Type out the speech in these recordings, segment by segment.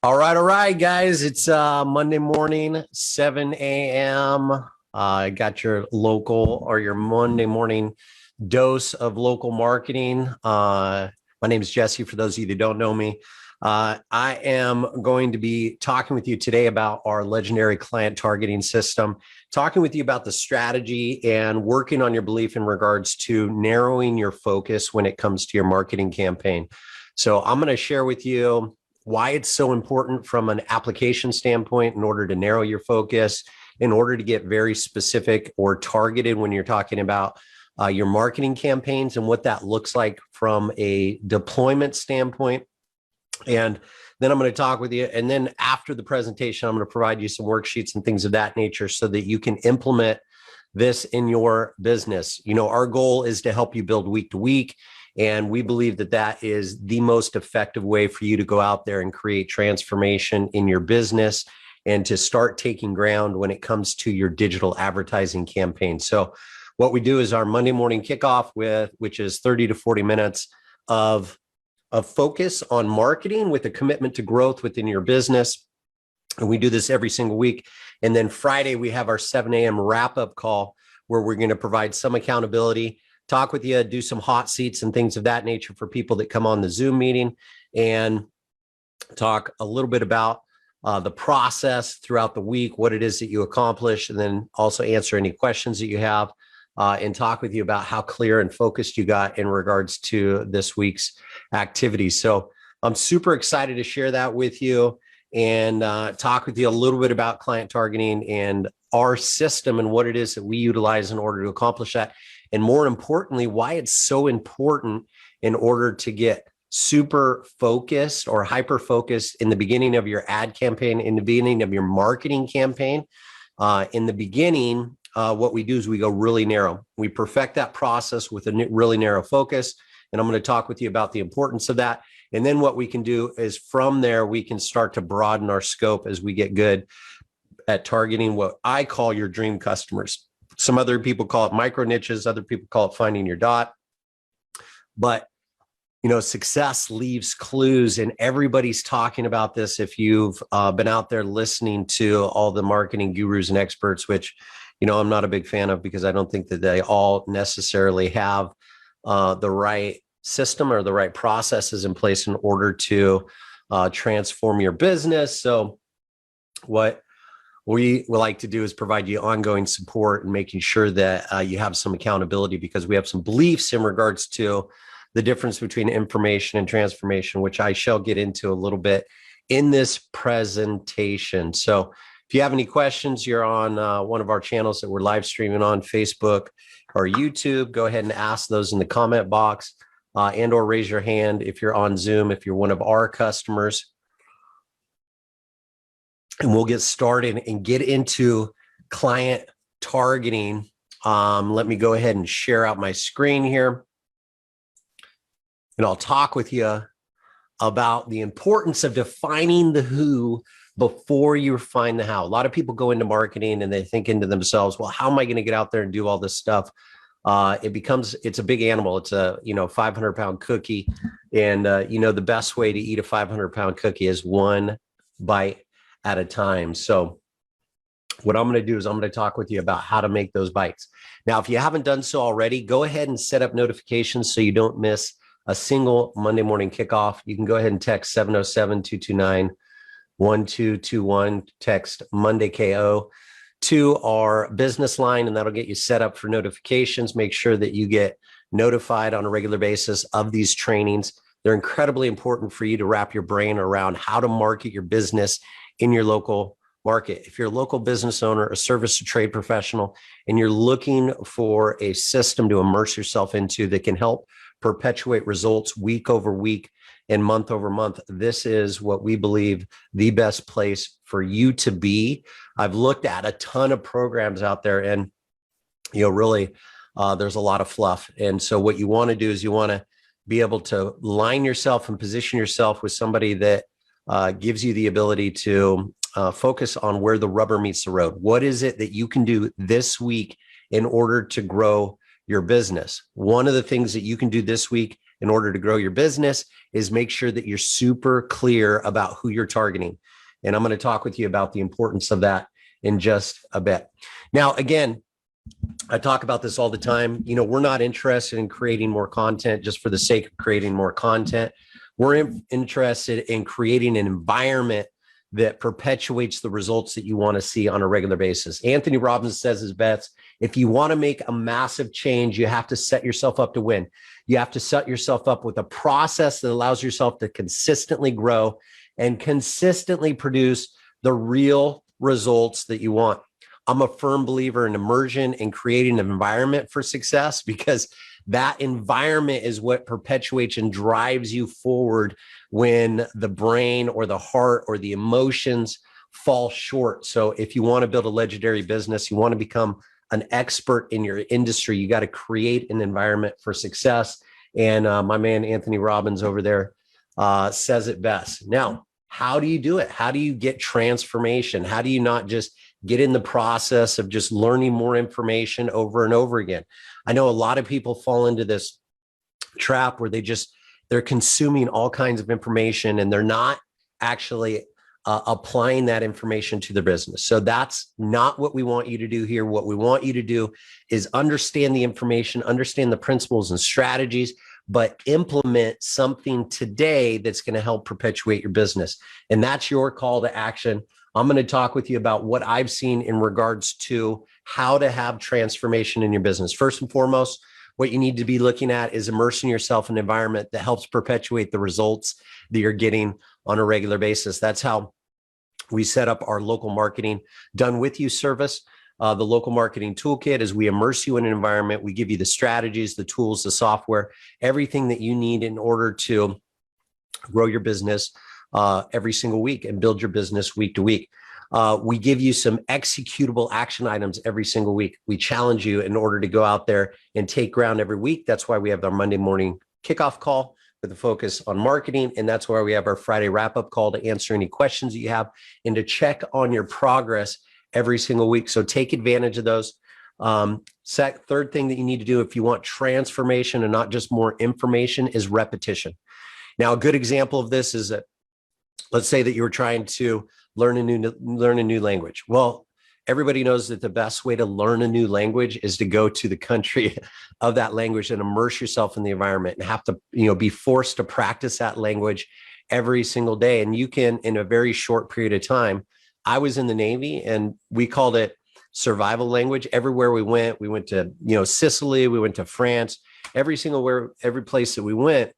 All right, guys. It's Monday morning, 7 a.m. I got your local or your Monday morning dose of local marketing. My name is Jesse. For those of you that don't know me, I am going to be talking with you today about our legendary client targeting system, talking with you about the strategy and working on your belief in regards to narrowing your focus when it comes to your marketing campaign. So I'm going to share with you why it's so important from an application standpoint in order to narrow your focus, in order to get very specific or targeted when you're talking about your marketing campaigns and what that looks like from a deployment standpoint. And then I'm going to talk with you. And then after the presentation, I'm going to provide you some worksheets and things of that nature so that you can implement this in your business. You know, our goal is to help you build week to week. And we believe that that is the most effective way for you to go out there and create transformation in your business and to start taking ground when it comes to your digital advertising campaign. So what we do is our Monday morning kickoff which is 30 to 40 minutes of focus on marketing with a commitment to growth within your business. And we do this every single week. And then Friday, we have our 7 a.m. wrap-up call where we're going to provide some accountability, talk with you, do some hot seats and things of that nature for people that come on the Zoom meeting, and talk a little bit about the process throughout the week, what it is that you accomplish, and then also answer any questions that you have and talk with you about how clear and focused you got in regards to this week's activities. So I'm super excited to share that with you and talk with you a little bit about client targeting and our system and what it is that we utilize in order to accomplish that. And more importantly, why it's so important in order to get super focused or hyper focused in the beginning of your ad campaign, in the beginning of your marketing campaign. In the beginning, what we do is we go really narrow. We perfect that process with a really narrow focus. And I'm going to talk with you about the importance of that. And then what we can do is from there, we can start to broaden our scope as we get good at targeting what I call your dream customers. Some other people call it micro niches. Other people call it finding your dot. But, you know, success leaves clues, and everybody's talking about this. If you've been out there listening to all the marketing gurus and experts, which, you know, I'm not a big fan of because I don't think that they all necessarily have the right system or the right processes in place in order to transform your business. So what we like to do is provide you ongoing support and making sure that you have some accountability, because we have some beliefs in regards to the difference between information and transformation, which I shall get into a little bit in this presentation. So if you have any questions, you're on one of our channels that we're live streaming on, Facebook or YouTube, go ahead and ask those in the comment box and or raise your hand if you're on Zoom, if you're one of our customers. And we'll get started and get into client targeting. Let me go ahead and share out my screen here. And I'll talk with you about the importance of defining the who before you refine the how. A lot of people go into marketing and they think into themselves, well, how am I going to get out there and do all this stuff? It's a big animal. It's a, 500-pound cookie. And, the best way to eat a 500-pound cookie is one bite at a time. So what I'm going to do is I'm going to talk with you about how to make those bites. Now, if you haven't done so already, go ahead and set up notifications so you don't miss a single Monday morning kickoff. You can go ahead and text 707-229-1221, text Monday KO to our business line, and that'll get you set up for notifications. Make sure that you get notified on a regular basis of these trainings. They're incredibly important for you to wrap your brain around how to market your business in your local market. If you're a local business owner, a service or trade professional, and you're looking for a system to immerse yourself into that can help perpetuate results week over week and month over month, this is what we believe the best place for you to be. I've looked at a ton of programs out there, and really there's a lot of fluff. And so what you want to do is you want to be able to line yourself and position yourself with somebody that gives you the ability to focus on where the rubber meets the road. What is it that you can do this week in order to grow your business? One of the things that you can do this week in order to grow your business is make sure that you're super clear about who you're targeting. And I'm going to talk with you about the importance of that in just a bit. Now, again, I talk about this all the time. We're not interested in creating more content just for the sake of creating more content. We're interested in creating an environment that perpetuates the results that you want to see on a regular basis. Anthony Robbins says his best, if you want to make a massive change, you have to set yourself up to win. You have to set yourself up with a process that allows yourself to consistently grow and consistently produce the real results that you want. I'm a firm believer in immersion and creating an environment for success, because that environment is what perpetuates and drives you forward when the brain or the heart or the emotions fall short. So if you want to build a legendary business, you want to become an expert in your industry, you got to create an environment for success. And my man, Anthony Robbins over there says it best. Now, how do you do it? How do you get transformation? How do you not just get in the process of just learning more information over and over again? I know a lot of people fall into this trap where they're consuming all kinds of information and they're not actually applying that information to their business. So that's not what we want you to do here. What we want you to do is understand the information, understand the principles and strategies, but implement something today that's going to help perpetuate your business. And that's your call to action. I'm going to talk with you about what I've seen in regards to how to have transformation in your business. First and foremost, what you need to be looking at is immersing yourself in an environment that helps perpetuate the results that you're getting on a regular basis. That's how we set up our local marketing done with you service. The local marketing toolkit is we immerse you in an environment. We give you the strategies, the tools, the software, everything that you need in order to grow your business every single week and build your business week to week. We give you some executable action items every single week. We challenge you in order to go out there and take ground every week. That's why we have our Monday morning kickoff call with a focus on marketing. And that's why we have our Friday wrap-up call to answer any questions that you have and to check on your progress every single week. So take advantage of those. Third thing that you need to do if you want transformation and not just more information is repetition. Now, a good example of this is that let's say that you were trying to learn a new language. Well, everybody knows that the best way to learn a new language is to go to the country of that language and immerse yourself in the environment and have to, be forced to practice that language every single day. And you can, in a very short period of time. I was in the Navy and we called it survival language. Everywhere we went to, Sicily, we went to France, every place that we went.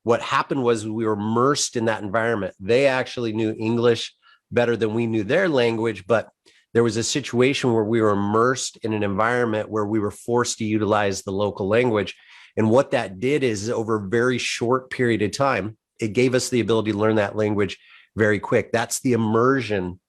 What happened was we were immersed in that environment. They actually knew English better than we knew their language, but there was a situation where we were immersed in an environment where we were forced to utilize the local language. And what that did is over a very short period of time, it gave us the ability to learn that language very quick. That's the immersion.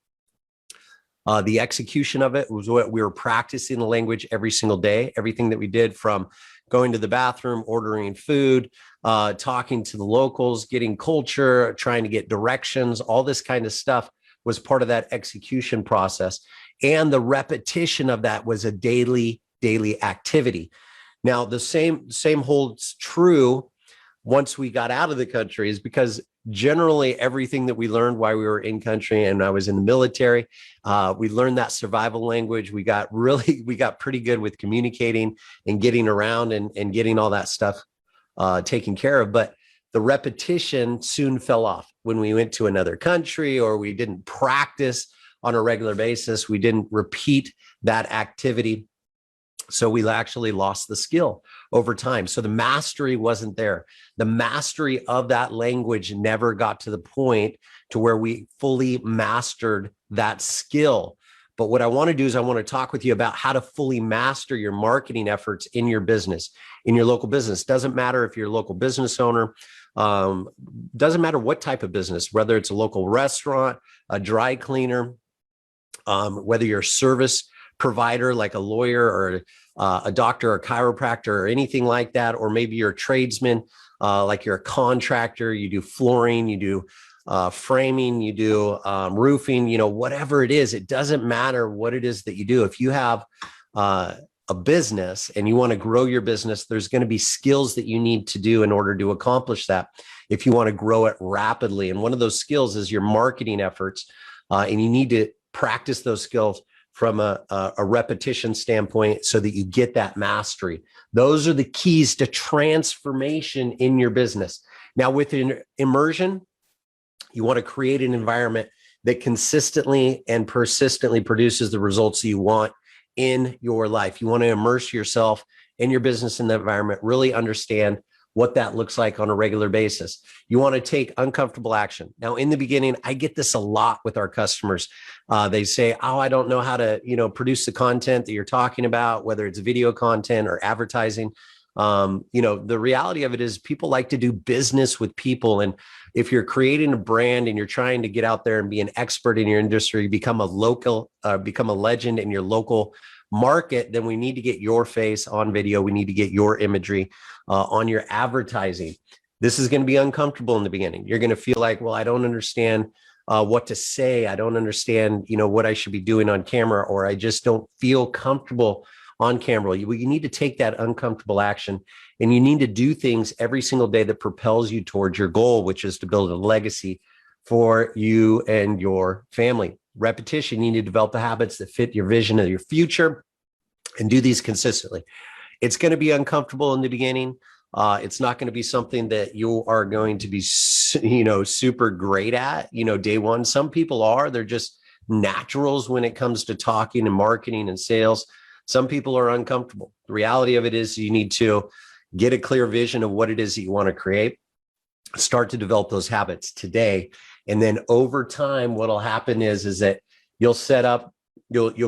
The execution of it was what we were practicing the language every single day. Everything that we did, from going to the bathroom, ordering food, talking to the locals, getting culture, trying to get directions, all this kind of stuff was part of that execution process. And the repetition of that was a daily activity. Now, the same holds true once we got out of the country, is because generally everything that we learned while we were in country and I was in the military, we learned that survival language. We got pretty good with communicating and getting around and getting all that stuff taken care of. But the repetition soon fell off when we went to another country, or we didn't practice on a regular basis. We didn't repeat that activity. So we actually lost the skill over time. So the mastery wasn't there. The mastery of that language never got to the point to where we fully mastered that skill. But what I want to do is I want to talk with you about how to fully master your marketing efforts in your business, in your local business. Doesn't matter if you're a local business owner. Doesn't matter what type of business, whether it's a local restaurant, a dry cleaner, whether you're a service provider like a lawyer or a doctor or a chiropractor or anything like that, or maybe you're a tradesman, like you're a contractor, you do flooring, you do framing, you do roofing, whatever it is. It doesn't matter what it is that you do. If you have a a business and you want to grow your business, there's going to be skills that you need to do in order to accomplish that if you want to grow it rapidly. And one of those skills is your marketing efforts. And you need to practice those skills from a repetition standpoint so that you get that mastery. Those are the keys to transformation in your business. Now, with immersion, you want to create an environment that consistently and persistently produces the results that you want in your life. You want to immerse yourself in your business in the environment, really understand what that looks like on a regular basis. You want to take uncomfortable action. Now, in the beginning, I get this a lot with our customers. They say, oh, I don't know how to, produce the content that you're talking about, whether it's video content or advertising. The reality of it is people like to do business with people. And if you're creating a brand and you're trying to get out there and be an expert in your industry, become a legend in your local market, then we need to get your face on video. We need to get your imagery on your advertising. This is going to be uncomfortable in the beginning. You're going to feel like, well, I don't understand what to say. I don't understand, what I should be doing on camera, or I just don't feel comfortable on camera. You need to take that uncomfortable action, and you need to do things every single day that propels you towards your goal, which is to build a legacy for you and your family. Repetition, you need to develop the habits that fit your vision of your future and do these consistently. It's going to be uncomfortable in the beginning. It's not going to be something that you are going to be, super great at, day one. Some people are, they're just naturals when it comes to talking and marketing and sales. Some people are uncomfortable. The reality of it is you need to get a clear vision of what it is that you want to create, start to develop those habits today. And then over time, what'll happen is that you'll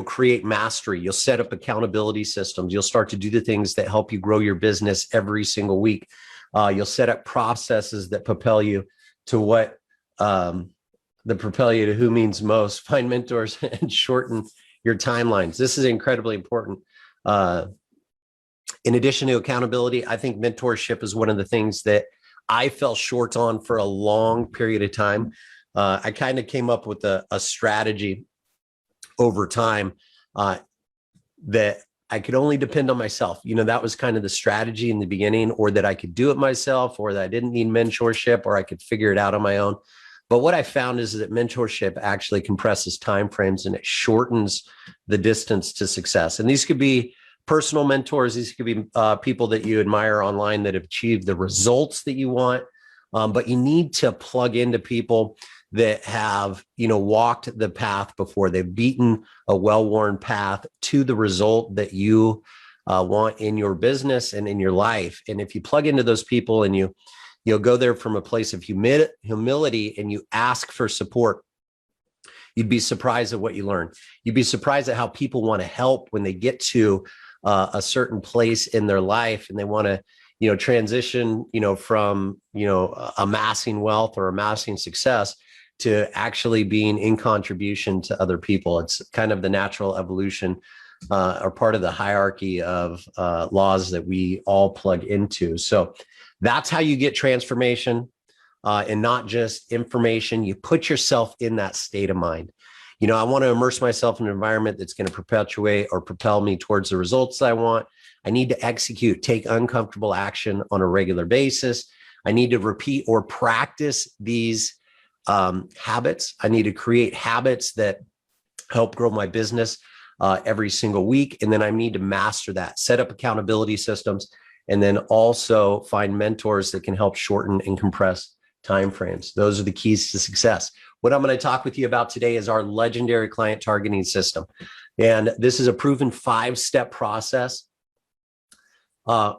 create mastery. You'll set up accountability systems. You'll start to do the things that help you grow your business every single week. You'll set up processes that propel you to who means most. Find mentors and shorten your timelines. This is incredibly important. In addition to accountability, I think mentorship is one of the things that I fell short on for a long period of time. I kind of came up with a strategy over time that I could only depend on myself. That was kind of the strategy in the beginning, or that I could do it myself, or that I didn't need mentorship, or I could figure it out on my own. But what I found is that mentorship actually compresses timeframes and it shortens the distance to success. And these could be personal mentors. These could be people that you admire online that have achieved the results that you want. But you need to plug into people that have, walked the path before. They've beaten a well-worn path to the result that you want in your business and in your life. And if you plug into those people and you'll go there from a place of humility and you ask for support, you'd be surprised at what you learn. You'd be surprised at how people want to help when they get to a certain place in their life and they want to, transition, from, amassing wealth or amassing success to actually being in contribution to other people. It's kind of the natural evolution or part of the hierarchy of laws that we all plug into. So that's how you get transformation and not just information. You put yourself in that state of mind. I want to immerse myself in an environment that's going to perpetuate or propel me towards the results I want. I need to execute, take uncomfortable action on a regular basis. I need to repeat or practice these habits. I need to create habits that help grow my business every single week. And then I need to master that, set up accountability systems, and then also find mentors that can help shorten and compress timeframes. Those are the keys to success. What I'm going to talk with you about today is our legendary client targeting system. And this is a proven 5-step process. Our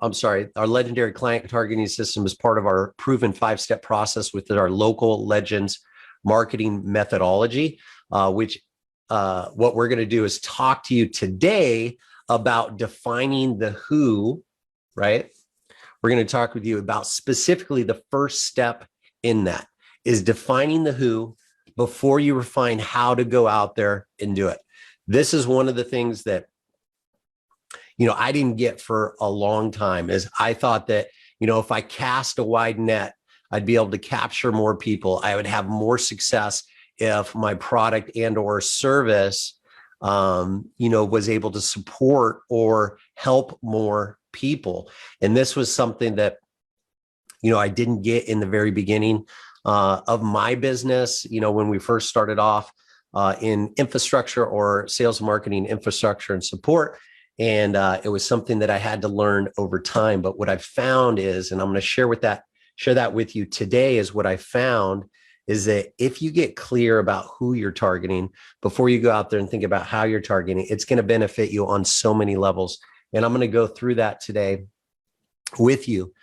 legendary client targeting system is part of our proven 5-step process within our local legends marketing methodology, which what we're going to do is talk to you today about defining the who, right? We're going to talk with you about specifically the first step in that is defining the who before you refine how to go out there and do it. This is one of the things that I didn't get for a long time. Is I thought that, if I cast a wide net, I'd be able to capture more people. I would have more success if my product and or service was able to support or help more people. And this was something that, I didn't get in the very beginning of my business. When we first started off in infrastructure or sales and marketing infrastructure and support. And it was something that I had to learn over time. But what I found is, and I'm going to share that with you today, is what I found is that if you get clear about who you're targeting before you go out there and think about how you're targeting, it's going to benefit you on so many levels. And I'm going to go through that today with you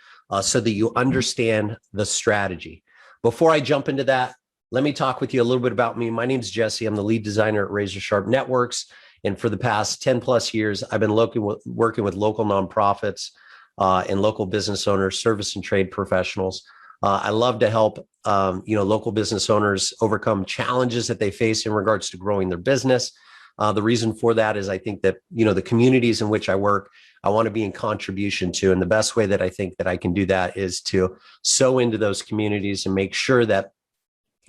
so that you understand the strategy. Before I jump into that, let me talk with you a little bit about me. My name is Jesse. I'm the lead designer at Razor Sharp Networks. And for the past 10 plus years, I've been working with local nonprofits and local business owners, service and trade professionals. I love to help, local business owners overcome challenges that they face in regards to growing their business. The reason for that is I think that, the communities in which I work, I want to be in contribution to. And the best way that I think that I can do that is to sow into those communities and make sure that,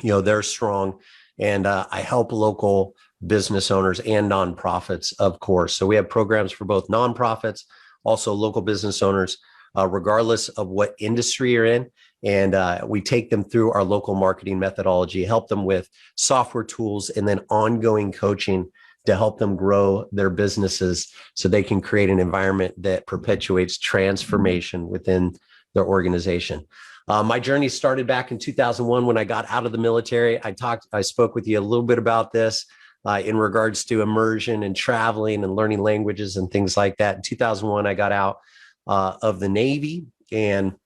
they're strong. And I help local business owners and nonprofits, of course. So we have programs for both nonprofits, also local business owners, regardless of what industry you're in. And we take them through our local marketing methodology, help them with software tools, and then ongoing coaching to help them grow their businesses so they can create an environment that perpetuates transformation within their organization. My journey started back in 2001 when I got out of the military. I spoke with you a little bit about this in regards to immersion and traveling and learning languages and things like that. In 2001, I got out of the Navy and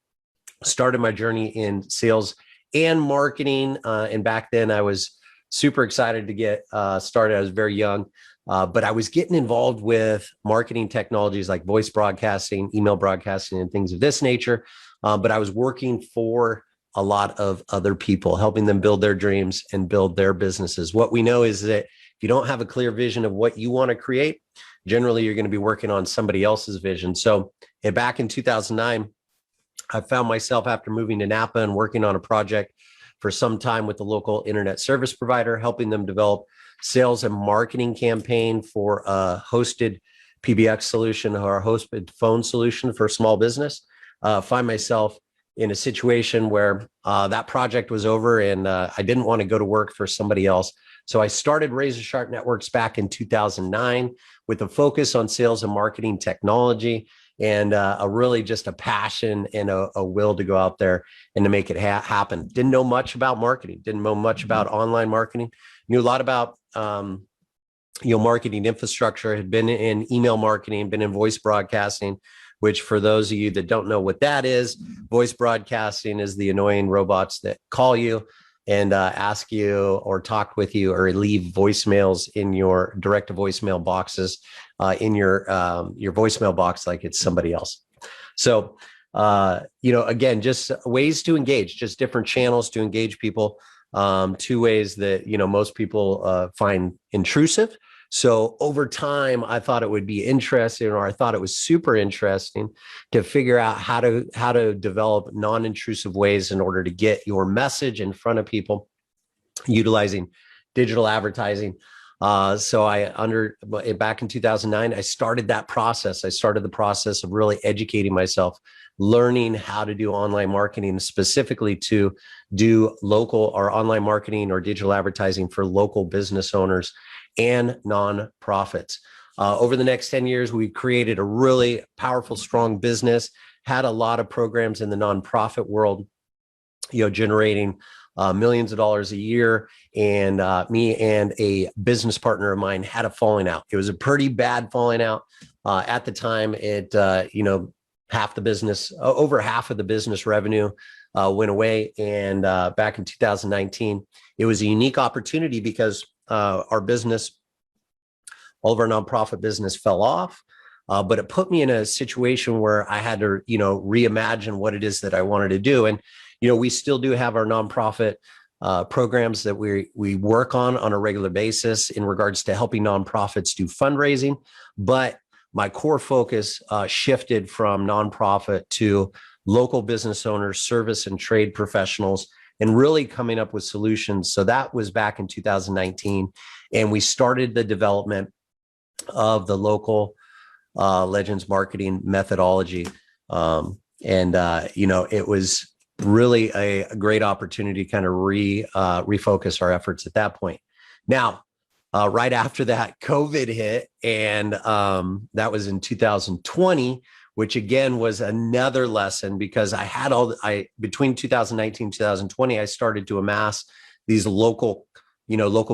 started my journey in sales and marketing. And back then I was super excited to get started. I was very young, but I was getting involved with marketing technologies like voice broadcasting, email broadcasting, and things of this nature. But I was working for a lot of other people, helping them build their dreams and build their businesses. What we know is that if you don't have a clear vision of what you want to create, generally you're going to be working on somebody else's vision. So back in 2009, I found myself, after moving to Napa and working on a project for some time with the local internet service provider, helping them develop sales and marketing campaign for a hosted PBX solution or a hosted phone solution for small business. Find myself in a situation where that project was over and I didn't want to go to work for somebody else. So I started Razor Sharp Networks back in 2009 with a focus on sales and marketing technology and really just a passion and a will to go out there and to make it happen. Didn't know much about marketing, didn't know much about online marketing, knew a lot about marketing infrastructure, had been in email marketing, been in voice broadcasting, which for those of you that don't know what that is, voice broadcasting is the annoying robots that call you and ask you or talk with you or leave voicemails in your direct to voicemail boxes in your voicemail box like it's somebody else. So, again, just ways to engage, just different channels to engage people, two ways that, most people find intrusive. So over time, I thought it would be interesting, or I thought it was super interesting to figure out how to develop non-intrusive ways in order to get your message in front of people utilizing digital advertising. So back in 2009, I started that process. I started the process of really educating myself, learning how to do online marketing, specifically to do local or online marketing or digital advertising for local business owners and nonprofits. Over the next 10 years, we created a really powerful, strong business, had a lot of programs in the nonprofit world, generating millions of dollars a year. And me and a business partner of mine had a falling out. It was a pretty bad falling out. At the time, over half of the business revenue went away. And back in 2019, it was a unique opportunity because our business, all of our nonprofit business fell off, but it put me in a situation where I had to, reimagine what it is that I wanted to do. And, we still do have our nonprofit programs that we work on a regular basis in regards to helping nonprofits do fundraising. But my core focus shifted from nonprofit to local business owners, service and trade professionals, and really coming up with solutions. So that was back in 2019. And we started the development of the local Legends marketing methodology. It was really a great opportunity to kind of refocus our efforts at that point. Now, right after that, COVID hit, and that was in 2020, which again was another lesson, because I had between 2019 and 2020, I started to amass these local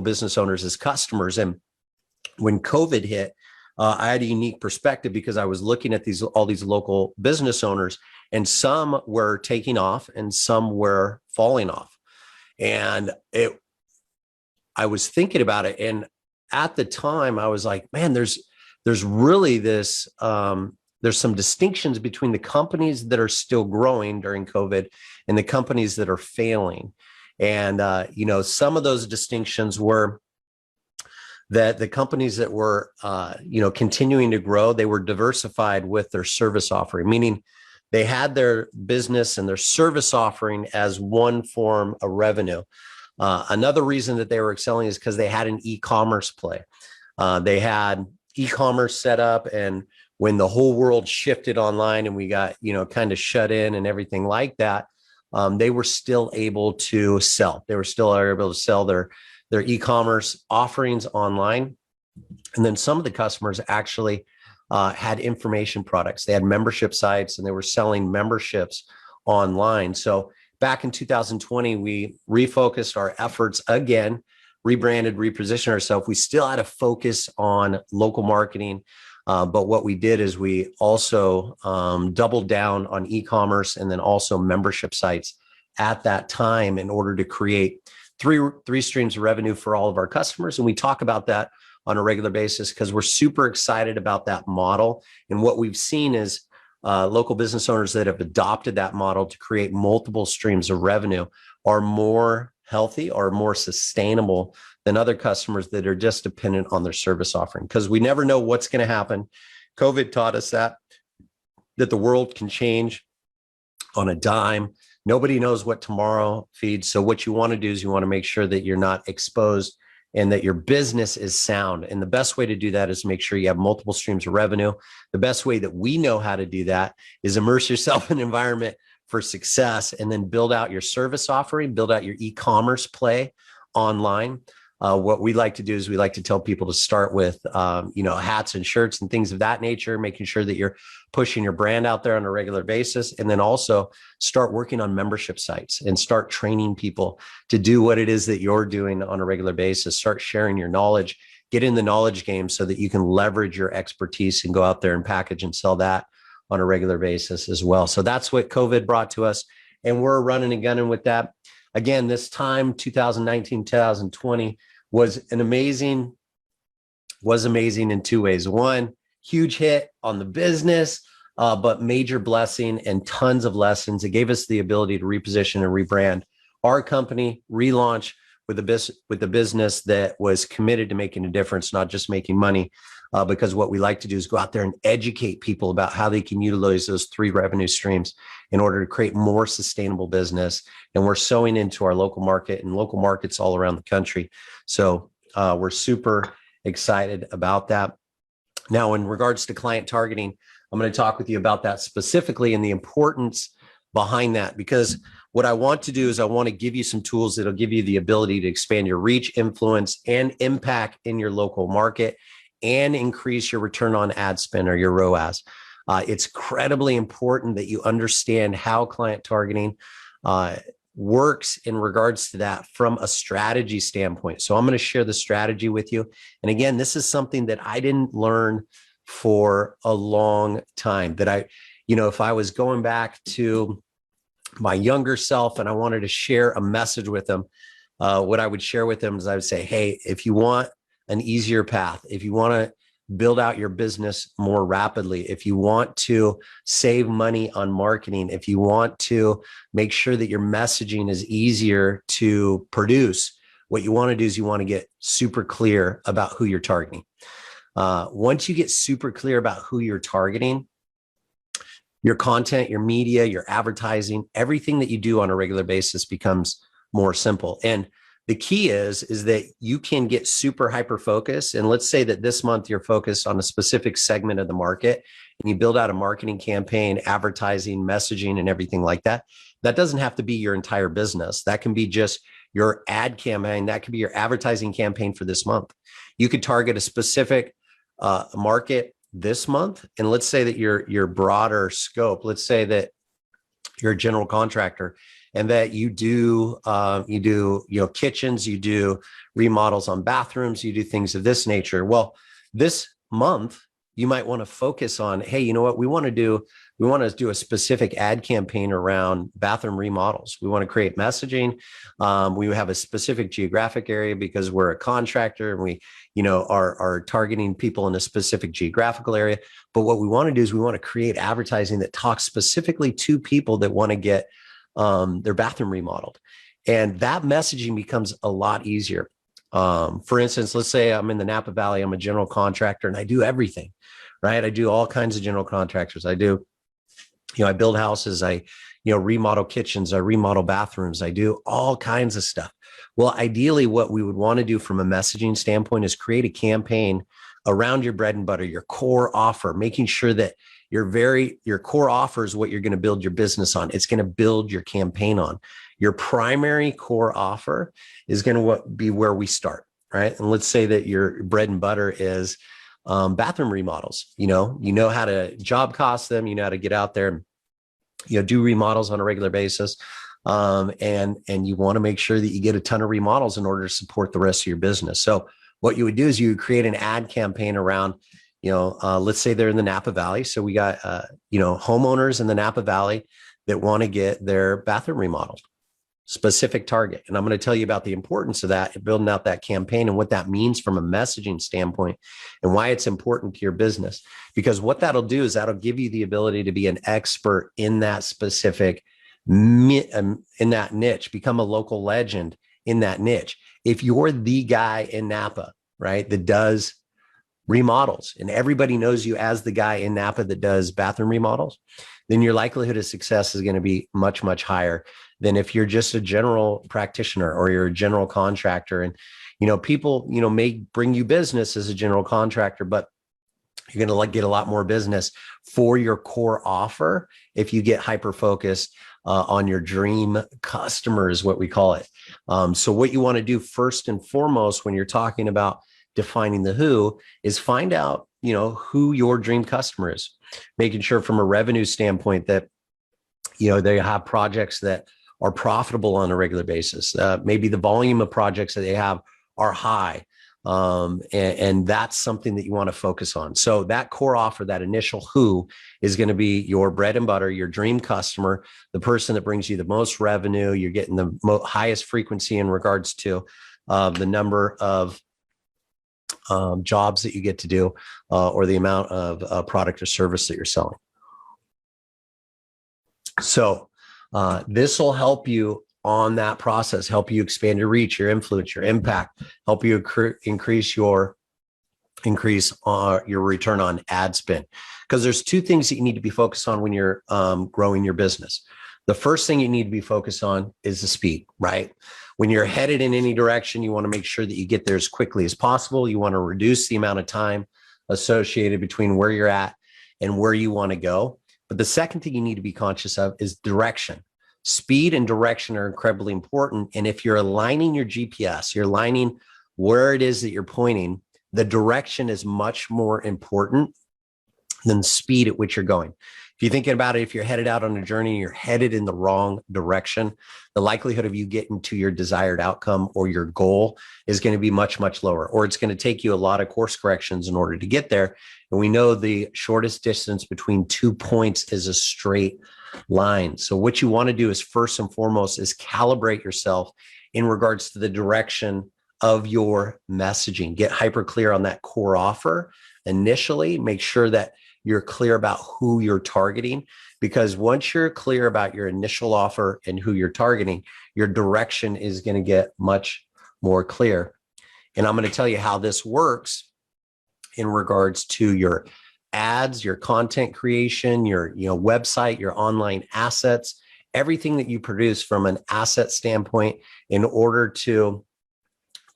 business owners as customers. And when COVID hit, I had a unique perspective, because I was looking at all these local business owners, and some were taking off and some were falling off. And I was thinking about it. And at the time I was like, man, there's really this, there's some distinctions between the companies that are still growing during COVID and the companies that are failing. And, some of those distinctions were that the companies that were, continuing to grow, they were diversified with their service offering, meaning they had their business and their service offering as one form of revenue. Another reason that they were excelling is because they had an e-commerce play. They had e-commerce set up, and when the whole world shifted online and we got, kind of shut in and everything like that, they were still able to sell. They were still able to sell their e-commerce offerings online. And then some of the customers actually had information products. They had membership sites, and they were selling memberships online. So back in 2020, we refocused our efforts again, rebranded, repositioned ourselves. We still had a focus on local marketing. But what we did is we also doubled down on e-commerce and then also membership sites at that time, in order to create three streams of revenue for all of our customers. And we talk about that on a regular basis, because we're super excited about that model. And what we've seen is local business owners that have adopted that model to create multiple streams of revenue are more healthy, or more sustainable than other customers that are just dependent on their service offering, because we never know what's going to happen. COVID taught us that the world can change on a dime. Nobody knows what tomorrow feeds. So what you want to do is you want to make sure that you're not exposed and that your business is sound. And the best way to do that is make sure you have multiple streams of revenue. The best way that we know how to do that is immerse yourself in an environment for success, and then build out your service offering, build out your e-commerce play online. What we like to do is we like to tell people to start with, hats and shirts and things of that nature, making sure that you're pushing your brand out there on a regular basis. And then also start working on membership sites and start training people to do what it is that you're doing on a regular basis. Start sharing your knowledge, get in the knowledge game so that you can leverage your expertise and go out there and package and sell that on a regular basis as well. So that's what COVID brought to us. And we're running and gunning with that. Again, this time, 2019, 2020, was amazing in two ways. One, huge hit on the business, but major blessing and tons of lessons. It gave us the ability to reposition and rebrand our company, relaunch with the business that was committed to making a difference, not just making money. Because what we like to do is go out there and educate people about how they can utilize those three revenue streams in order to create more sustainable business. And we're sowing into our local market and local markets all around the country. So we're super excited about that. Now, in regards to client targeting, I'm going to talk with you about that specifically and the importance behind that, because what I want to do is I want to give you some tools that'll give you the ability to expand your reach, influence, and impact in your local market, and increase your return on ad spend, or your ROAS. It's incredibly important that you understand how client targeting works in regards to that from a strategy standpoint. So I'm going to share the strategy with you. And again, this is something that I didn't learn for a long time, that if I was going back to my younger self and I wanted to share a message with them, what I would share with them is I would say, hey, if you want an easier path, if you want to build out your business more rapidly, if you want to save money on marketing, if you want to make sure that your messaging is easier to produce, what you want to do is you want to get super clear about who you're targeting. Once you get super clear about who you're targeting, your content, your media, your advertising, everything that you do on a regular basis becomes more simple. And the key is that you can get super hyper focused. And let's say that this month you're focused on a specific segment of the market and you build out a marketing campaign, advertising, messaging, and everything like that. That doesn't have to be your entire business. That can be just your ad campaign. That could be your advertising campaign for this month. You could target a specific market this month. And let's say that your broader scope, let's say that you're a general contractor and that you do kitchens, you do remodels on bathrooms, you do things of this nature. Well, this month you might want to focus on, hey, you know what, we want to do a specific ad campaign around bathroom remodels. We want to create messaging. We have a specific geographic area because we're a contractor and we, are targeting people in a specific geographical area. But what we want to do is we want to create advertising that talks specifically to people that want to get their bathroom remodeled. And that messaging becomes a lot easier. For instance, let's say I'm in the Napa Valley, I'm a general contractor and I do everything, right? I do all kinds of general contractors. I do, I build houses, I, remodel kitchens, I remodel bathrooms, I do all kinds of stuff. Well, ideally, what we would want to do from a messaging standpoint is create a campaign around your bread and butter, your core offer, making sure that your core offer is what you're going to build your business on. It's going to build your campaign on. Your primary core offer is going to be where we start, right? And let's say that your bread and butter is bathroom remodels. You know how to job cost them. You know how to get out there and do remodels on a regular basis. And you want to make sure that you get a ton of remodels in order to support the rest of your business. So what you would do is you would create an ad campaign around, let's say they're in the Napa Valley. So we got, homeowners in the Napa Valley that want to get their bathroom remodeled, specific target. And I'm going to tell you about the importance of that and building out that campaign and what that means from a messaging standpoint and why it's important to your business. Because what that'll do is that'll give you the ability to be an expert in that specific, in that niche, become a local legend in that niche. If you're the guy in Napa, right, that does remodels and everybody knows you as the guy in Napa that does bathroom remodels, then your likelihood of success is going to be much, much higher than if you're just a general practitioner or you're a general contractor. And, people, may bring you business as a general contractor, but you're going to get a lot more business for your core offer if you get hyper-focused on your dream customers, what we call it. So what you want to do first and foremost when you're talking about defining the who is find out, who your dream customer is, making sure from a revenue standpoint that, they have projects that are profitable on a regular basis. Maybe the volume of projects that they have are high. And that's something that you want to focus on. So that core offer, that initial who is going to be your bread and butter, your dream customer, the person that brings you the most revenue. You're getting the highest frequency in regards to the number of jobs that you get to do or the amount of product or service that you're selling. So this will help you on that process, help you expand your reach, your influence, your impact, help you increase your return on ad spend. Because there's two things that you need to be focused on when you're growing your business. The first thing you need to be focused on is the speed, right? When you're headed in any direction, you want to make sure that you get there as quickly as possible. You want to reduce the amount of time associated between where you're at and where you want to go. But the second thing you need to be conscious of is direction. Speed and direction are incredibly important. And if you're aligning your GPS, you're aligning where it is that you're pointing, the direction is much more important than the speed at which you're going. If you're thinking about it, if you're headed out on a journey and you're headed in the wrong direction, the likelihood of you getting to your desired outcome or your goal is going to be much, much lower, or it's going to take you a lot of course corrections in order to get there. And we know the shortest distance between 2 points is a straight line. So what you want to do is first and foremost is calibrate yourself in regards to the direction of your messaging. Get hyper clear on that core offer initially. Make sure that you're clear about who you're targeting, because once you're clear about your initial offer and who you're targeting, your direction is going to get much more clear. And I'm going to tell you how this works in regards to your ads, your content creation, your website, your online assets, everything that you produce from an asset standpoint in order to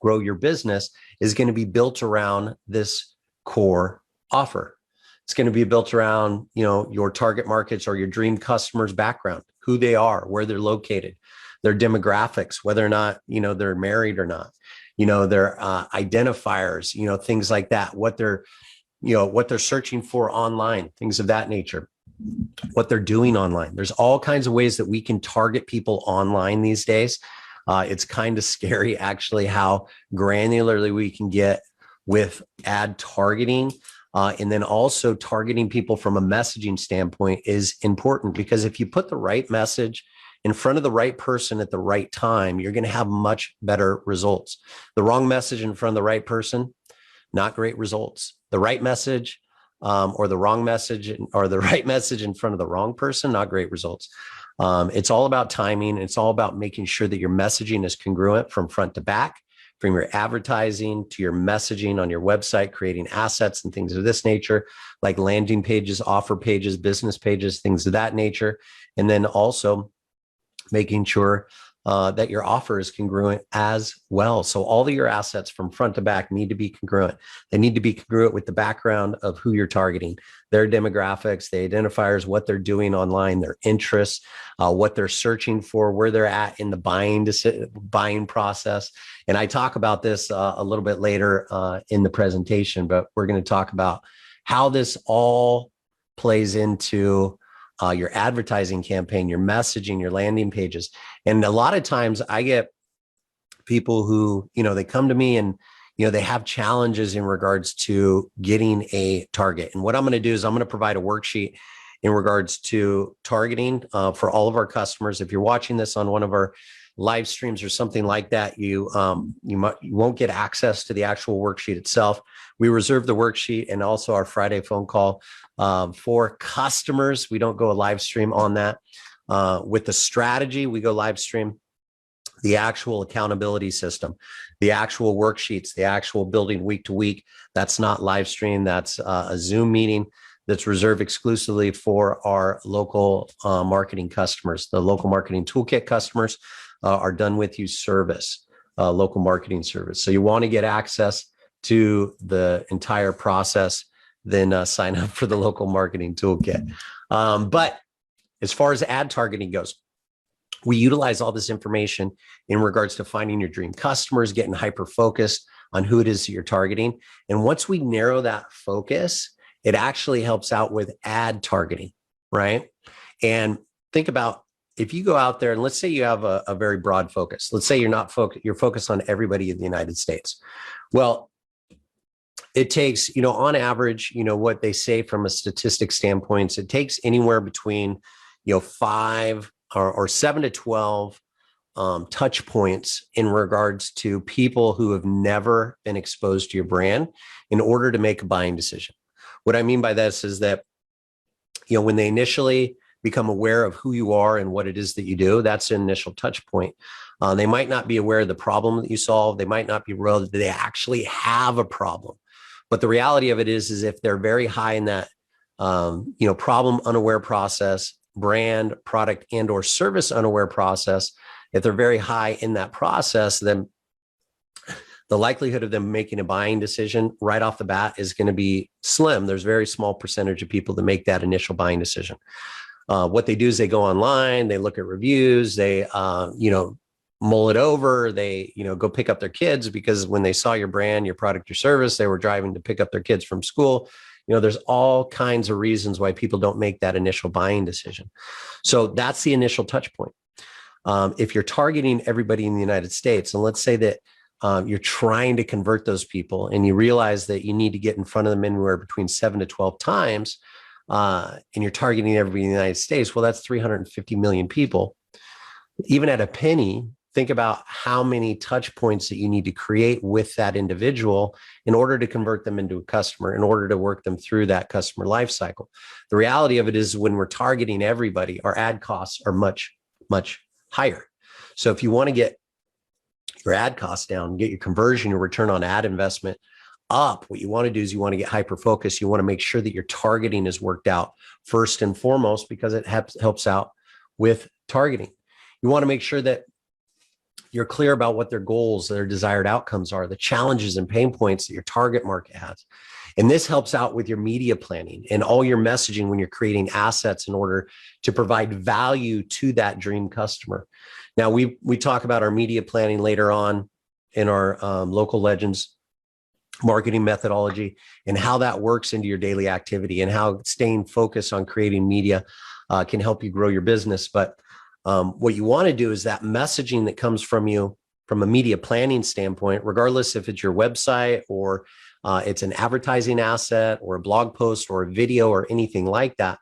grow your business is going to be built around this core offer. It's going to be built around, your target markets or your dream customers' background, who they are, where they're located, their demographics, whether or not, they're married or not, their identifiers, things like that, what they're searching for online, things of that nature, what they're doing online. There's all kinds of ways that we can target people online these days. It's kind of scary, actually, how granularly we can get with ad targeting. And then also targeting people from a messaging standpoint is important, because if you put the right message in front of the right person at the right time, you're going to have much better results. The wrong message in front of the right person, not great results. The right message or the wrong message, or the right message in front of the wrong person, not great results. It's all about timing. It's all about making sure that your messaging is congruent from front to back, from your advertising to your messaging on your website, creating assets and things of this nature, like landing pages, offer pages, business pages, things of that nature. And then also making sure that your offer is congruent as well. So all of your assets from front to back need to be congruent. They need to be congruent with the background of who you're targeting, their demographics, the identifiers, what they're doing online, their interests, what they're searching for, where they're at in the buying process. And I talk about this a little bit later in the presentation, but we're going to talk about how this all plays into your advertising campaign, your messaging, your landing pages. And a lot of times I get people who, they come to me and, they have challenges in regards to getting a target. And what I'm going to do is I'm going to provide a worksheet in regards to targeting for all of our customers. If you're watching this on one of our live streams or something like that, you won't get access to the actual worksheet itself. We reserve the worksheet and also our Friday phone call for customers. We don't go a live stream on that. With the strategy, we go live stream. The actual accountability system, the actual worksheets, the actual building week to week, that's not live stream. That's a Zoom meeting that's reserved exclusively for our local marketing customers. The local marketing toolkit customers are done with you service, local marketing service. So you want to get access to the entire process, then sign up for the local marketing toolkit. But as far as ad targeting goes, we utilize all this information in regards to finding your dream customers, getting hyper-focused on who it is that you're targeting. And once we narrow that focus, it actually helps out with ad targeting, right? And think about, if you go out there and let's say you have a very broad focus. Let's say you're focused on everybody in the United States. Well, it takes, on average, what they say from a statistic standpoint, it takes anywhere between, 5 or 7 to 12 touch points in regards to people who have never been exposed to your brand in order to make a buying decision. What I mean by this is that, when they initially become aware of who you are and what it is that you do, that's an initial touch point. They might not be aware of the problem that you solve. They might not be aware that they actually have a problem. But the reality of it is if they're very high in that, problem unaware process, brand, product, and or service unaware process, if they're very high in that process, then the likelihood of them making a buying decision right off the bat is going to be slim. There's a very small percentage of people that make that initial buying decision. What they do is they go online, they look at reviews, they, mull it over, they, go pick up their kids, because when they saw your brand, your product, your service, they were driving to pick up their kids from school. There's all kinds of reasons why people don't make that initial buying decision. So that's the initial touch point. If you're targeting everybody in the United States, and let's say that you're trying to convert those people and you realize that you need to get in front of them anywhere between 7 to 12 times, and you're targeting everybody in the United States, well, that's 350 million people. Even at a penny, think about how many touch points that you need to create with that individual in order to convert them into a customer, in order to work them through that customer life cycle. The reality of it is when we're targeting everybody, our ad costs are much, much higher. So if you want to get your ad costs down, get your conversion, your return on ad investment up, what you want to do is you want to get hyper-focused. You want to make sure that your targeting is worked out first and foremost, because it helps out with targeting. You want to make sure that you're clear about what their goals, their desired outcomes are, the challenges and pain points that your target market has. And this helps out with your media planning and all your messaging when you're creating assets in order to provide value to that dream customer. Now, we talk about our media planning later on in our local legends marketing methodology and how that works into your daily activity and how staying focused on creating media can help you grow your business. But what you want to do is that messaging that comes from you from a media planning standpoint, regardless if it's your website or it's an advertising asset or a blog post or a video or anything like that.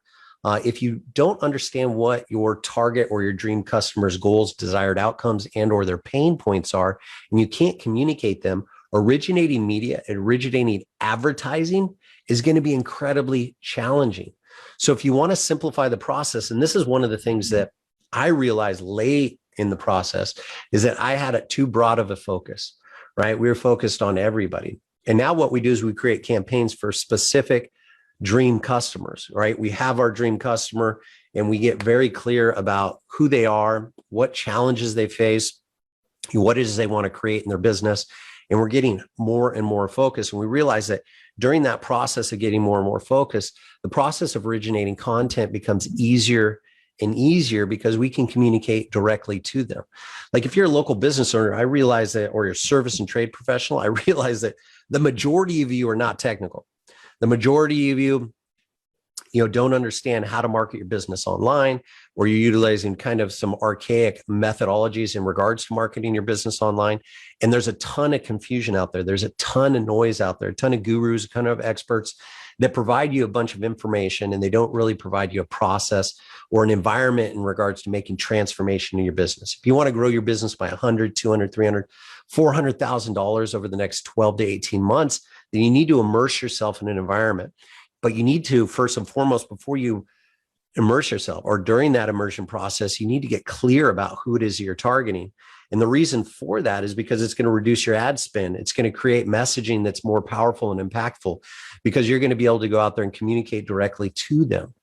If you don't understand what your target or your dream customer's goals, desired outcomes, and or their pain points are, and you can't communicate them, originating media, originating advertising is going to be incredibly challenging. So if you want to simplify the process, and this is one of the things that I realized late in the process, is that I had it too broad of a focus, right? We were focused on everybody. And now what we do is we create campaigns for specific dream customers, right? We have our dream customer and we get very clear about who they are, what challenges they face, what it is they want to create in their business. And we're getting more and more focused. And we realize that during that process of getting more and more focused, the process of originating content becomes easier and easier because we can communicate directly to them. Like if you're a local business owner, I realize that, or you're a service and trade professional, I realize that the majority of you are not technical. The majority of you, don't understand how to market your business online, or you're utilizing kind of some archaic methodologies in regards to marketing your business online. And there's a ton of confusion out there. There's a ton of noise out there, a ton of gurus, a ton of experts that provide you a bunch of information, and they don't really provide you a process or an environment in regards to making transformation in your business. If you want to grow your business by $100, $200, $300, $400,000 over the next 12 to 18 months, then you need to immerse yourself in an environment. But you need to, first and foremost, before you immerse yourself or during that immersion process, you need to get clear about who it is you're targeting. And the reason for that is because it's going to reduce your ad spend. It's going to create messaging that's more powerful and impactful because you're going to be able to go out there and communicate directly to them.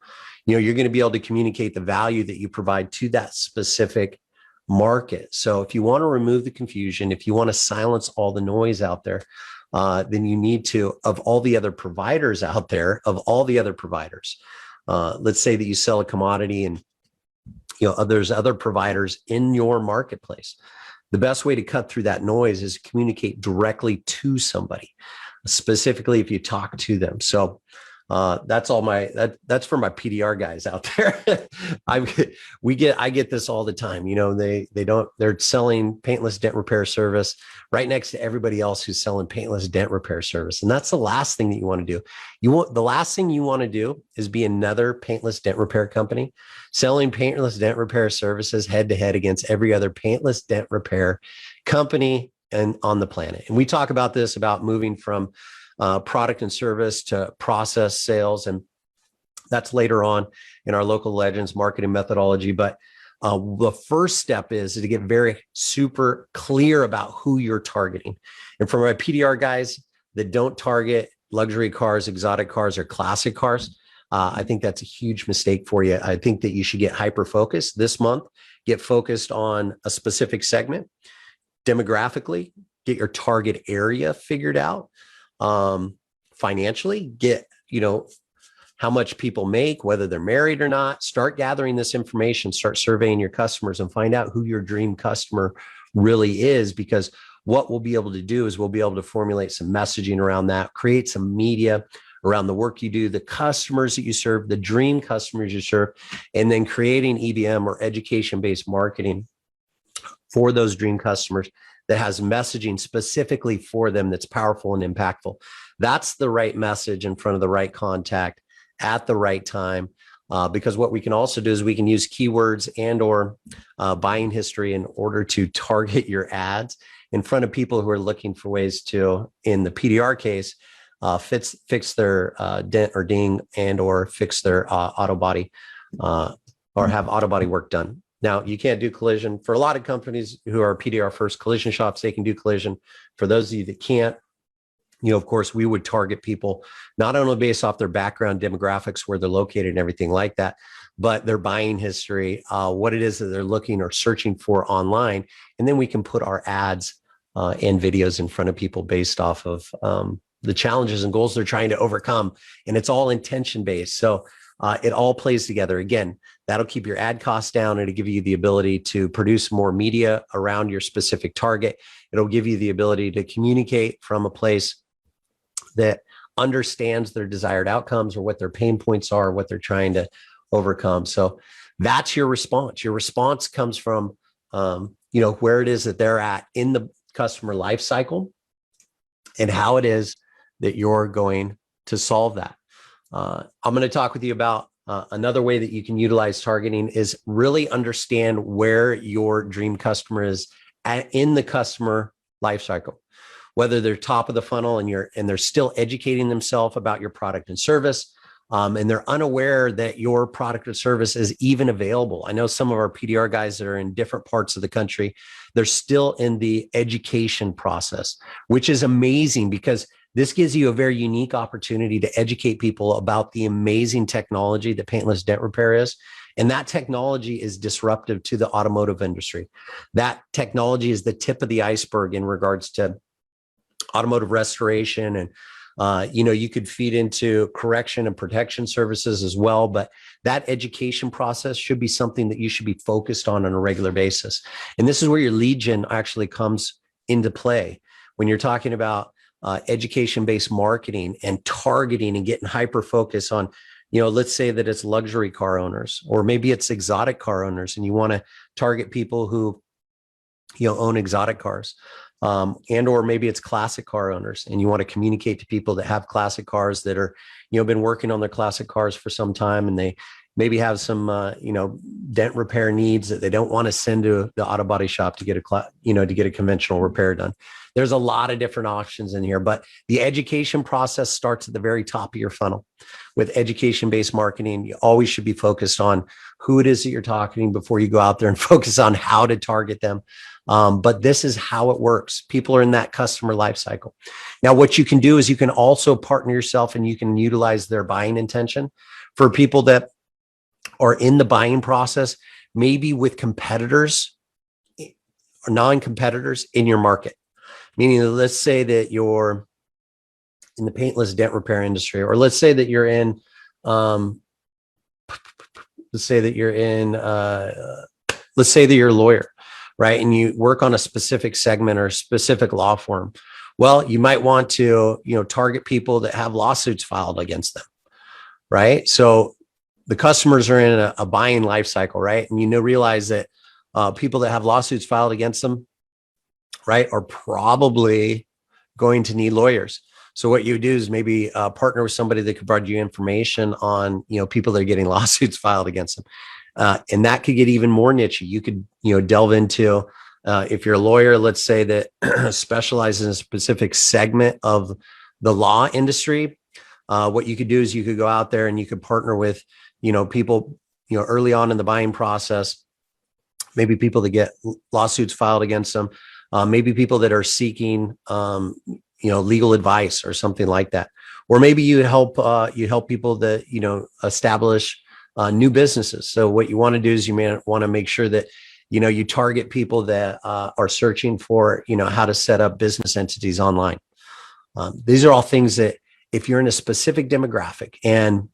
You're going to be able to communicate the value that you provide to that specific market. So if you want to remove the confusion, if you want to silence all the noise out there, then you need to, of all the other providers out there, let's say that you sell a commodity and there's other providers in your marketplace. The best way to cut through that noise is to communicate directly to somebody, specifically if you talk to them. So that's for my PDR guys out there. I get this all the time. They're selling paintless dent repair service right next to everybody else who's selling paintless dent repair service. And that's the last thing that you want to do. The last thing you want to do is be another paintless dent repair company selling paintless dent repair services head to head against every other paintless dent repair company and on the planet. And we talk about this, about moving from product and service to process sales. And that's later on in our local legends marketing methodology. But the first step is to get very super clear about who you're targeting. And for my PDR guys that don't target luxury cars, exotic cars, or classic cars, I think that's a huge mistake for you. I think that you should get hyper-focused this month, get focused on a specific segment, demographically, get your target area figured out. Financially, get, how much people make, whether they're married or not. Start gathering this information, start surveying your customers and find out who your dream customer really is, because what we'll be able to do is we'll be able to formulate some messaging around that, create some media around the work you do, the customers that you serve, the dream customers you serve, and then creating EBM or education-based marketing for those dream customers that has messaging specifically for them that's powerful and impactful. That's the right message in front of the right contact at the right time. Because what we can also do is we can use keywords and or buying history in order to target your ads in front of people who are looking for ways to, in the PDR case, fix their dent or ding and or fix their auto body or have auto body work done. Now, you can't do collision. For a lot of companies who are PDR first collision shops, they can do collision. For those of you that can't, of course, we would target people not only based off their background demographics, where they're located and everything like that, but their buying history, what it is that they're looking or searching for online. And then we can put our ads and videos in front of people based off of the challenges and goals they're trying to overcome. And it's all intention based. So it all plays together. Again, that'll keep your ad costs down. It'll give you the ability to produce more media around your specific target. It'll give you the ability to communicate from a place that understands their desired outcomes or what their pain points are, what they're trying to overcome. So that's your response. Your response comes from, where it is that they're at in the customer life cycle and how it is that you're going to solve that. I'm going to talk with you about another way that you can utilize targeting is really understand where your dream customer is in the customer life cycle, whether they're top of the funnel and they're still educating themselves about your product and service, and they're unaware that your product or service is even available. I know some of our PDR guys that are in different parts of the country, they're still in the education process, which is amazing because this gives you a very unique opportunity to educate people about the amazing technology that paintless dent repair is. And that technology is disruptive to the automotive industry. That technology is the tip of the iceberg in regards to automotive restoration. And, you could feed into correction and protection services as well. But that education process should be something that you should be focused on a regular basis. And this is where your lead gen actually comes into play. When you're talking about education-based marketing and targeting and getting hyper-focus on, let's say that it's luxury car owners, or maybe it's exotic car owners, and you want to target people who, own exotic cars, and or maybe it's classic car owners, and you want to communicate to people that have classic cars that are, been working on their classic cars for some time, and they maybe have some, dent repair needs that they don't want to send to the auto body shop to get a conventional repair done. There's a lot of different options in here, but the education process starts at the very top of your funnel. With education-based marketing, you always should be focused on who it is that you're talking before you go out there and focus on how to target them. But this is how it works. People are in that customer life cycle. Now, what you can do is you can also partner yourself and you can utilize their buying intention for people that are in the buying process, maybe with competitors or non-competitors in your market. Meaning, let's say that you're in the paintless dent repair industry, or let's say that you're in, let's say that you're a lawyer, right? And you work on a specific segment or a specific law firm. Well, you might want to, target people that have lawsuits filed against them, right? So the customers are in a buying life cycle, right? And realize that people that have lawsuits filed against them, right, are probably going to need lawyers. So what you do is maybe partner with somebody that could provide you information on, people that are getting lawsuits filed against them. And that could get even more niche. You could, delve into, if you're a lawyer, let's say that specializes in a specific segment of the law industry. What you could do is you could go out there and you could partner with, people, early on in the buying process, maybe people that get lawsuits filed against them. Maybe people that are seeking, legal advice or something like that, or maybe you help people that establish new businesses. So what you want to do is you may want to make sure that you target people that are searching for how to set up business entities online. These are all things that if you're in a specific demographic and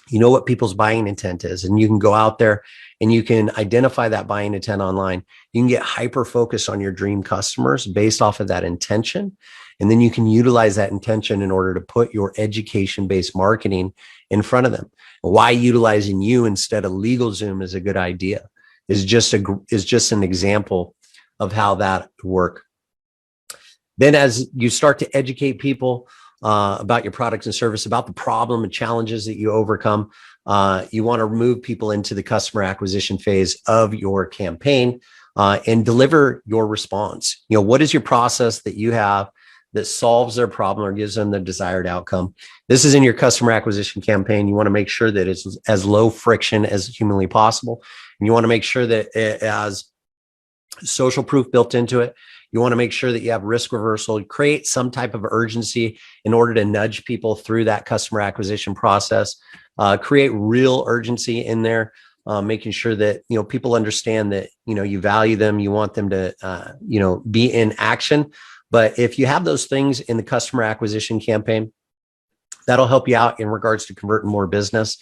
you know what people's buying intent is, and you can go out there and you can identify that buying intent online, you can get hyper focused on your dream customers based off of that intention. And then you can utilize that intention in order to put your education-based marketing in front of them. Why utilizing you instead of LegalZoom is a good idea is just an example of how that would work. Then as you start to educate people about your products and service, about the problem and challenges that you overcome, you want to move people into the customer acquisition phase of your campaign and deliver your response. What is your process that you have that solves their problem or gives them the desired outcome? This is in your customer acquisition campaign. You want to make sure that it's as low friction as humanly possible. And you want to make sure that it has social proof built into it. You want to make sure that you have risk reversal, create some type of urgency in order to nudge people through that customer acquisition process, create real urgency in there, making sure that, people understand that, you value them, you want them to, be in action. But if you have those things in the customer acquisition campaign, that'll help you out in regards to converting more business.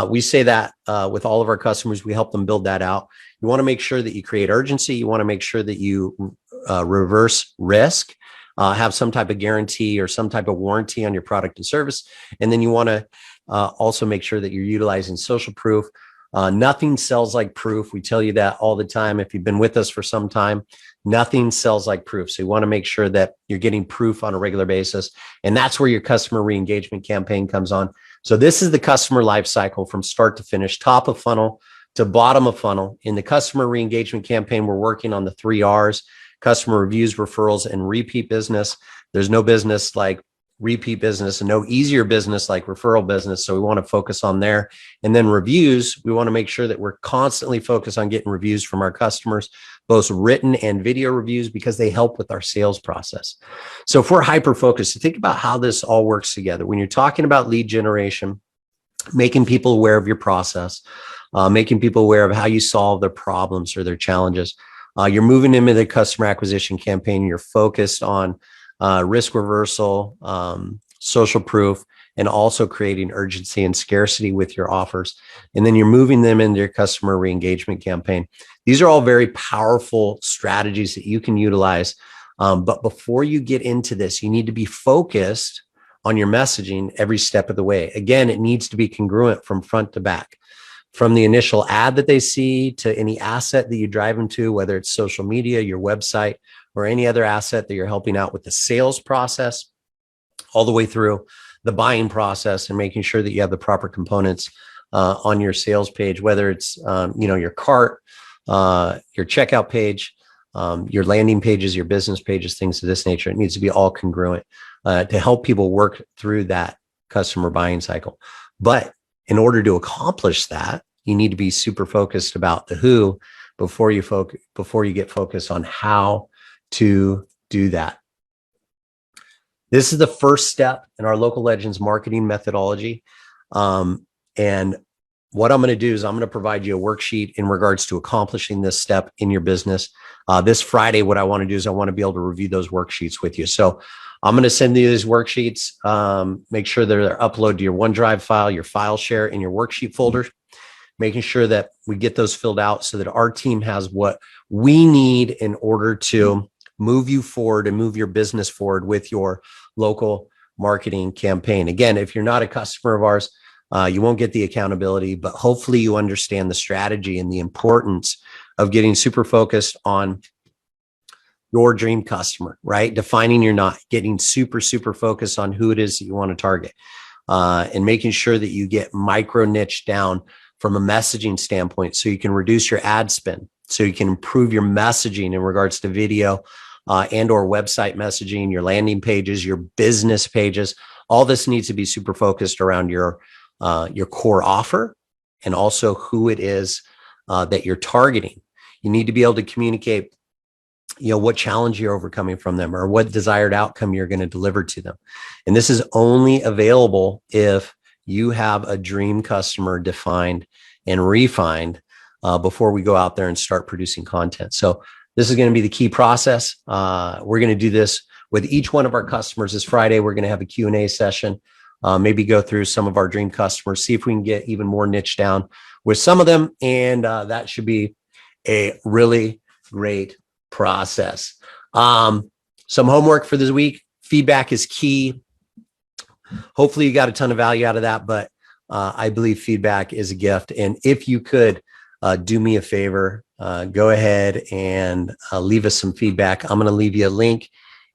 We say that with all of our customers, we help them build that out. You want to make sure that you create urgency. You want to make sure that you reverse risk, have some type of guarantee or some type of warranty on your product and service. And then you want to also make sure that you're utilizing social proof. Nothing sells like proof. We tell you that all the time. If you've been with us for some time, nothing sells like proof. So you want to make sure that you're getting proof on a regular basis. And that's where your customer re-engagement campaign comes on. So this is the customer life cycle from start to finish, top of funnel to bottom of funnel. In the customer re-engagement campaign, we're working on the 3 R's: customer reviews, referrals, and repeat business. There's no business like repeat business and no easier business like referral business. So we want to focus on there. And then reviews, we want to make sure that we're constantly focused on getting reviews from our customers, both written and video reviews, because they help with our sales process. So if we're hyper-focused, think about how this all works together. When you're talking about lead generation, making people aware of your process, making people aware of how you solve their problems or their challenges, you're moving them into the customer acquisition campaign. You're focused on risk reversal, social proof, and also creating urgency and scarcity with your offers. And then you're moving them into your customer re-engagement campaign. These are all very powerful strategies that you can utilize. But before you get into this, you need to be focused on your messaging every step of the way. Again, it needs to be congruent from front to back. From the initial ad that they see to any asset that you drive them to, whether it's social media, your website, or any other asset that you're helping out with the sales process, all the way through the buying process and making sure that you have the proper components on your sales page, whether it's, your cart, your checkout page, your landing pages, your business pages, things of this nature. It needs to be all congruent to help people work through that customer buying cycle. But in order to accomplish that, you need to be super focused about the who before you get focused on how to do that. This is the first step in our Local Legends marketing methodology. And what I'm going to do is I'm going to provide you a worksheet in regards to accomplishing this step in your business. This Friday, what I want to do is I want to be able to review those worksheets with you. So I'm going to send you these worksheets. Make sure they're uploaded to your OneDrive file, your file share in your worksheet folder, making sure that we get those filled out so that our team has what we need in order to move you forward and move your business forward with your local marketing campaign. Again, if you're not a customer of ours, you won't get the accountability, but hopefully you understand the strategy and the importance of getting super focused on your dream customer, right? Defining your not, getting super focused on who it is that you want to target, and making sure that you get micro niche down from a messaging standpoint so you can reduce your ad spend, so you can improve your messaging in regards to video and or website messaging, your landing pages, your business pages. All this needs to be super focused around your core offer and also who it is that you're targeting. You need to be able to communicate, what challenge you're overcoming from them or what desired outcome you're going to deliver to them. And this is only available if you have a dream customer defined and refined before we go out there and start producing content. So this is going to be the key process. We're going to do this with each one of our customers this Friday. We're going to have a Q&A session, maybe go through some of our dream customers, see if we can get even more niche down with some of them. And that should be a really great process. Some homework for this week. Feedback is key. Hopefully you got a ton of value out of that, but I believe feedback is a gift. And if you could do me a favor, go ahead and leave us some feedback. I'm going to leave you a link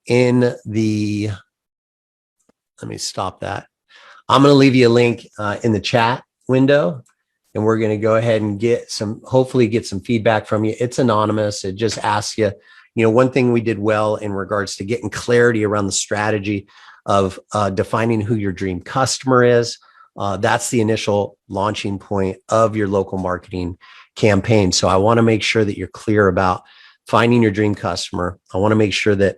in the, let me stop that. I'm going to leave you a link in the chat window, and we're going to go ahead and hopefully get some feedback from you. It's anonymous. It just asks you, one thing we did well in regards to getting clarity around the strategy of defining who your dream customer is. That's the initial launching point of your local marketing campaign. So I want to make sure that you're clear about finding your dream customer. I want to make sure that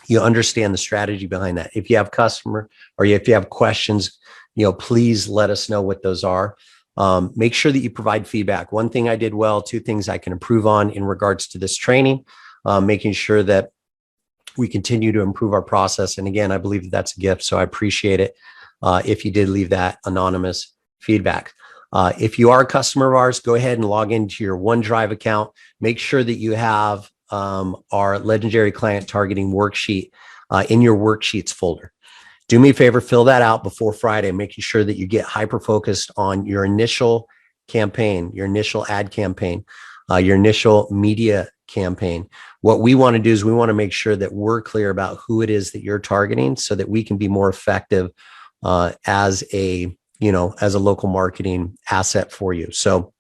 you understand the strategy behind that. If you have customer or if you have questions, please let us know what those are. Make sure that you provide feedback. One thing I did well, two things I can improve on in regards to this training, making sure that we continue to improve our process. And again, I believe that that's a gift. So I appreciate it if you did leave that anonymous feedback. If you are a customer of ours, go ahead and log into your OneDrive account. Make sure that you have our legendary client targeting worksheet in your worksheets folder. Do me a favor, fill that out before Friday, making sure that you get hyper-focused on your initial campaign, your initial ad campaign, your initial media campaign. What we want to do is we want to make sure that we're clear about who it is that you're targeting so that we can be more effective as a local marketing asset for you. So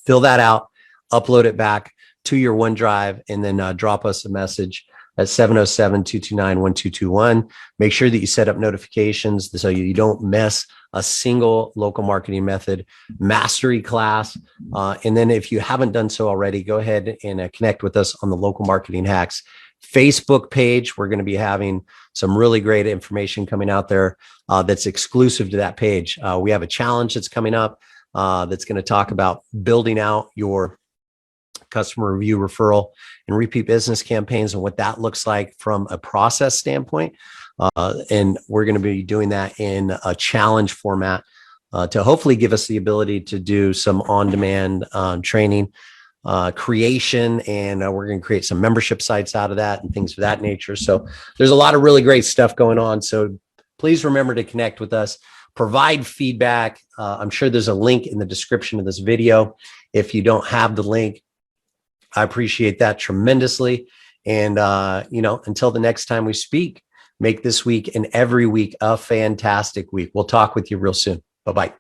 fill that out, upload it back to your OneDrive, and then drop us a message at 707-229-1221. Make sure that you set up notifications so you don't miss a single local marketing method mastery class. And then if you haven't done so already, go ahead and connect with us on the Local Marketing Hacks Facebook page. We're going to be having some really great information coming out there that's exclusive to that page. We have a challenge that's coming up that's going to talk about building out your customer review, referral, and repeat business campaigns and what that looks like from a process standpoint. And we're going to be doing that in a challenge format to hopefully give us the ability to do some on-demand training creation. And we're going to create some membership sites out of that and things of that nature. So there's a lot of really great stuff going on. So please remember to connect with us, provide feedback. I'm sure there's a link in the description of this video. If you don't have the link, I appreciate that tremendously. And, until the next time we speak, make this week and every week a fantastic week. We'll talk with you real soon. Bye-bye.